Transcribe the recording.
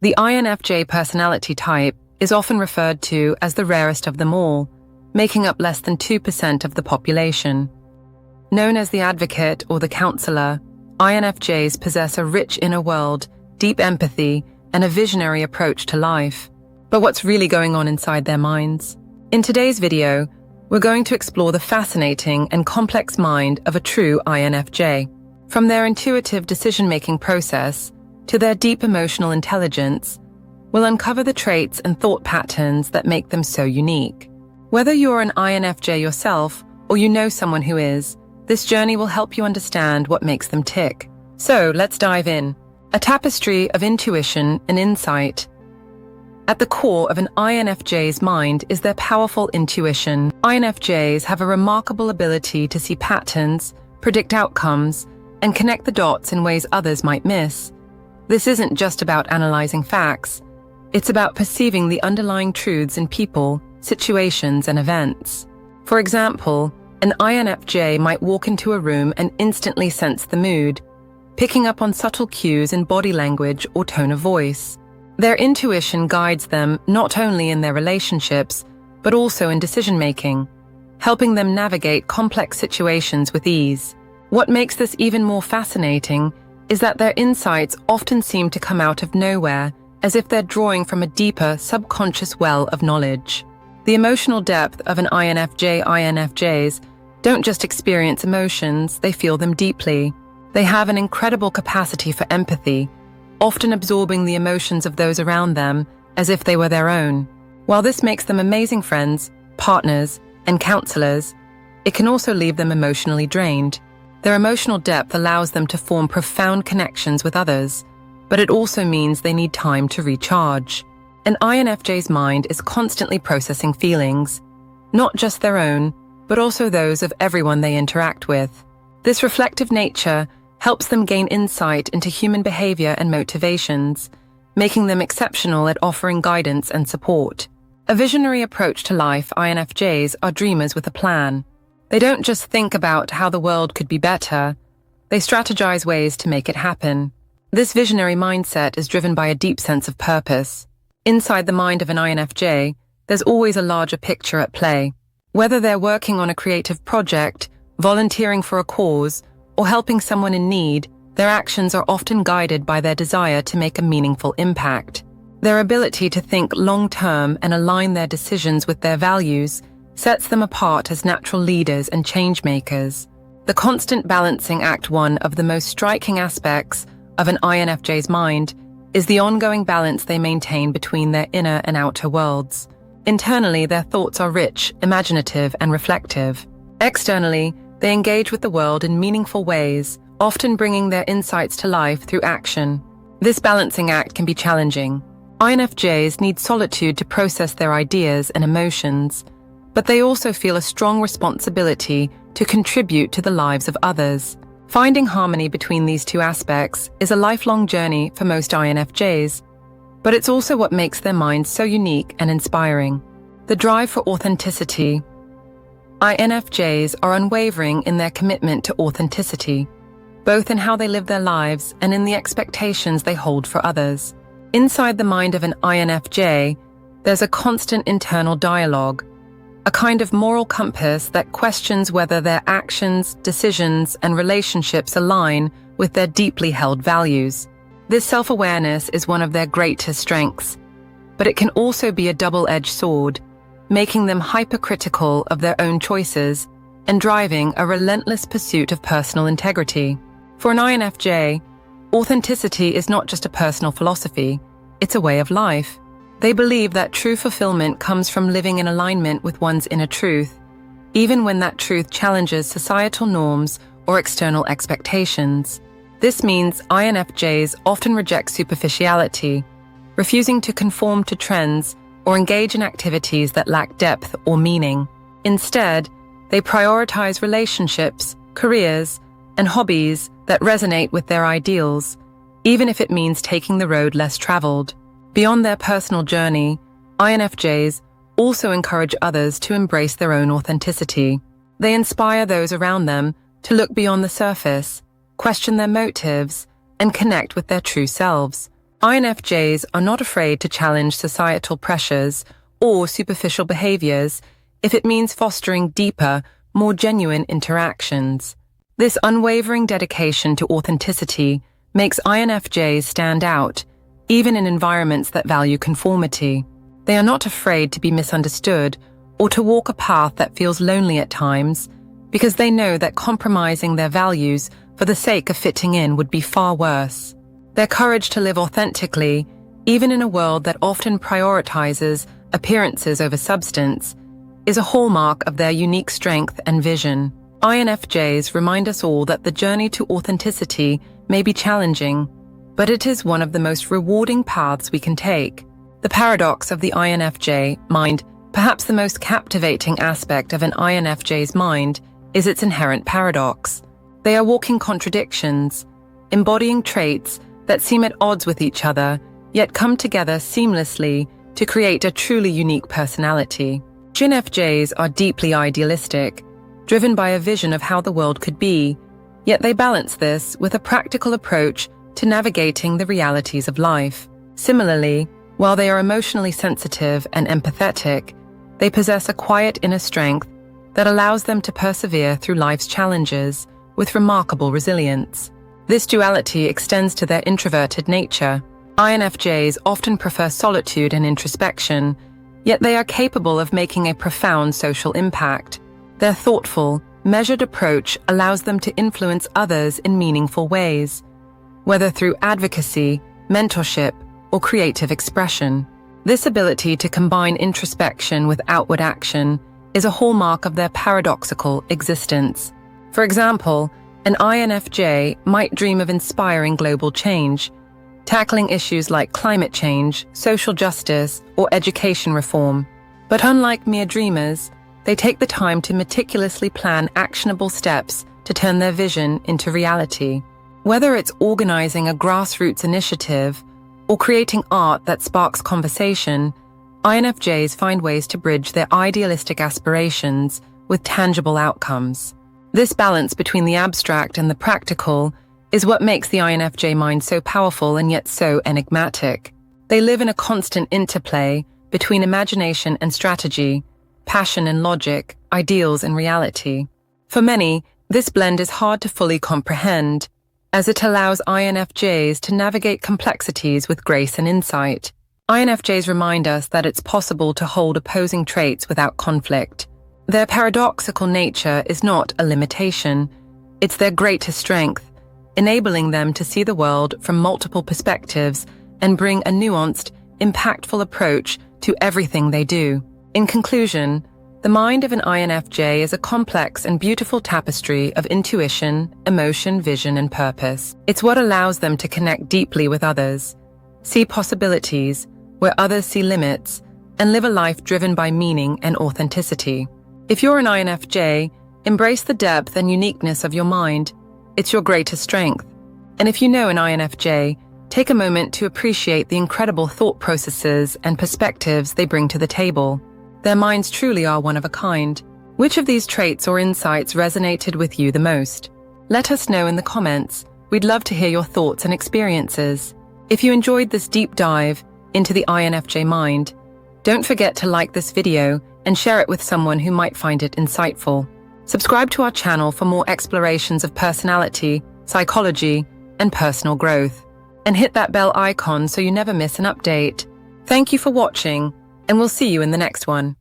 The INFJ personality type is often referred to as the rarest of them all, making up less than 2% of the population. Known as the advocate or the counselor, INFJs possess a rich inner world, deep empathy, and a visionary approach to life. But what's really going on inside their minds? In today's video, we're going to explore the fascinating and complex mind of a true INFJ. From their intuitive decision-making process to their deep emotional intelligence, we'll uncover the traits and thought patterns that make them so unique. Whether you're an INFJ yourself or you know someone who is, this journey will help you understand what makes them tick. So let's dive in. A tapestry of intuition and insight. At the core of an INFJ's mind is their powerful intuition. INFJs have a remarkable ability to see patterns, predict outcomes, and connect the dots in ways others might miss. This isn't just about analyzing facts. It's about perceiving the underlying truths in people, situations, and events. For example, an INFJ might walk into a room and instantly sense the mood, picking up on subtle cues in body language or tone of voice. Their intuition guides them not only in their relationships, but also in decision-making, helping them navigate complex situations with ease. What makes this even more fascinating is that their insights often seem to come out of nowhere, as if they're drawing from a deeper, subconscious well of knowledge. The emotional depth of an INFJs don't just experience emotions, they feel them deeply. They have an incredible capacity for empathy, often absorbing the emotions of those around them as if they were their own. While this makes them amazing friends, partners, and counselors, it can also leave them emotionally drained. Their emotional depth allows them to form profound connections with others, but it also means they need time to recharge. An INFJ's mind is constantly processing feelings, not just their own, but also those of everyone they interact with. This reflective nature helps them gain insight into human behavior and motivations, making them exceptional at offering guidance and support. A visionary approach to life, INFJs are dreamers with a plan. They don't just think about how the world could be better, they strategize ways to make it happen. This visionary mindset is driven by a deep sense of purpose. Inside the mind of an INFJ, there's always a larger picture at play. Whether they're working on a creative project, volunteering for a cause, or helping someone in need, their actions are often guided by their desire to make a meaningful impact. Their ability to think long-term and align their decisions with their values sets them apart as natural leaders and change-makers. The constant balancing act, one of the most striking aspects of an INFJ's mind, is the ongoing balance they maintain between their inner and outer worlds. Internally, their thoughts are rich, imaginative, and reflective. Externally, they engage with the world in meaningful ways, often bringing their insights to life through action. This balancing act can be challenging. INFJs need solitude to process their ideas and emotions, but they also feel a strong responsibility to contribute to the lives of others. Finding harmony between these two aspects is a lifelong journey for most INFJs, but it's also what makes their minds so unique and inspiring. The drive for authenticity. INFJs are unwavering in their commitment to authenticity, both in how they live their lives and in the expectations they hold for others. Inside the mind of an INFJ, there's a constant internal dialogue, a kind of moral compass that questions whether their actions, decisions, and relationships align with their deeply held values. This self-awareness is one of their greatest strengths, but it can also be a double-edged sword, making them hypercritical of their own choices and driving a relentless pursuit of personal integrity. For an INFJ, authenticity is not just a personal philosophy, it's a way of life. They believe that true fulfillment comes from living in alignment with one's inner truth, even when that truth challenges societal norms or external expectations. This means INFJs often reject superficiality, refusing to conform to trends or engage in activities that lack depth or meaning. Instead, they prioritize relationships, careers, and hobbies that resonate with their ideals, even if it means taking the road less traveled. Beyond their personal journey, INFJs also encourage others to embrace their own authenticity. They inspire those around them to look beyond the surface, question their motives, and connect with their true selves. INFJs are not afraid to challenge societal pressures or superficial behaviors if it means fostering deeper, more genuine interactions. This unwavering dedication to authenticity makes INFJs stand out, even in environments that value conformity. They are not afraid to be misunderstood or to walk a path that feels lonely at times, because they know that compromising their values for the sake of fitting in would be far worse. Their courage to live authentically, even in a world that often prioritizes appearances over substance, is a hallmark of their unique strength and vision. INFJs remind us all that the journey to authenticity may be challenging, but it is one of the most rewarding paths we can take. The paradox of the INFJ mind, perhaps the most captivating aspect of an INFJ's mind, is its inherent paradox. They are walking contradictions, embodying traits that seem at odds with each other, yet come together seamlessly to create a truly unique personality. INFJs are deeply idealistic, driven by a vision of how the world could be, yet they balance this with a practical approach to navigating the realities of life. Similarly, while they are emotionally sensitive and empathetic, they possess a quiet inner strength that allows them to persevere through life's challenges with remarkable resilience. This duality extends to their introverted nature. INFJs often prefer solitude and introspection, yet they are capable of making a profound social impact. Their thoughtful, measured approach allows them to influence others in meaningful ways, whether through advocacy, mentorship, or creative expression. This ability to combine introspection with outward action is a hallmark of their paradoxical existence. For example, an INFJ might dream of inspiring global change, tackling issues like climate change, social justice, or education reform. But unlike mere dreamers, they take the time to meticulously plan actionable steps to turn their vision into reality. Whether it's organizing a grassroots initiative or creating art that sparks conversation, INFJs find ways to bridge their idealistic aspirations with tangible outcomes. This balance between the abstract and the practical is what makes the INFJ mind so powerful and yet so enigmatic. They live in a constant interplay between imagination and strategy, passion and logic, ideals and reality. For many, this blend is hard to fully comprehend, as it allows INFJs to navigate complexities with grace and insight. INFJs remind us that it's possible to hold opposing traits without conflict. Their paradoxical nature is not a limitation, it's their greatest strength, enabling them to see the world from multiple perspectives and bring a nuanced, impactful approach to everything they do. In conclusion, the mind of an INFJ is a complex and beautiful tapestry of intuition, emotion, vision, and purpose. It's what allows them to connect deeply with others, see possibilities where others see limits, and live a life driven by meaning and authenticity. If you're an INFJ, embrace the depth and uniqueness of your mind. It's your greatest strength. And if you know an INFJ, take a moment to appreciate the incredible thought processes and perspectives they bring to the table. Their minds truly are one of a kind. Which of these traits or insights resonated with you the most? Let us know in the comments. We'd love to hear your thoughts and experiences. If you enjoyed this deep dive into the INFJ mind, don't forget to like this video and share it with someone who might find it insightful. Subscribe to our channel for more explorations of personality, psychology, and personal growth. And hit that bell icon so you never miss an update. Thank you for watching, and we'll see you in the next one.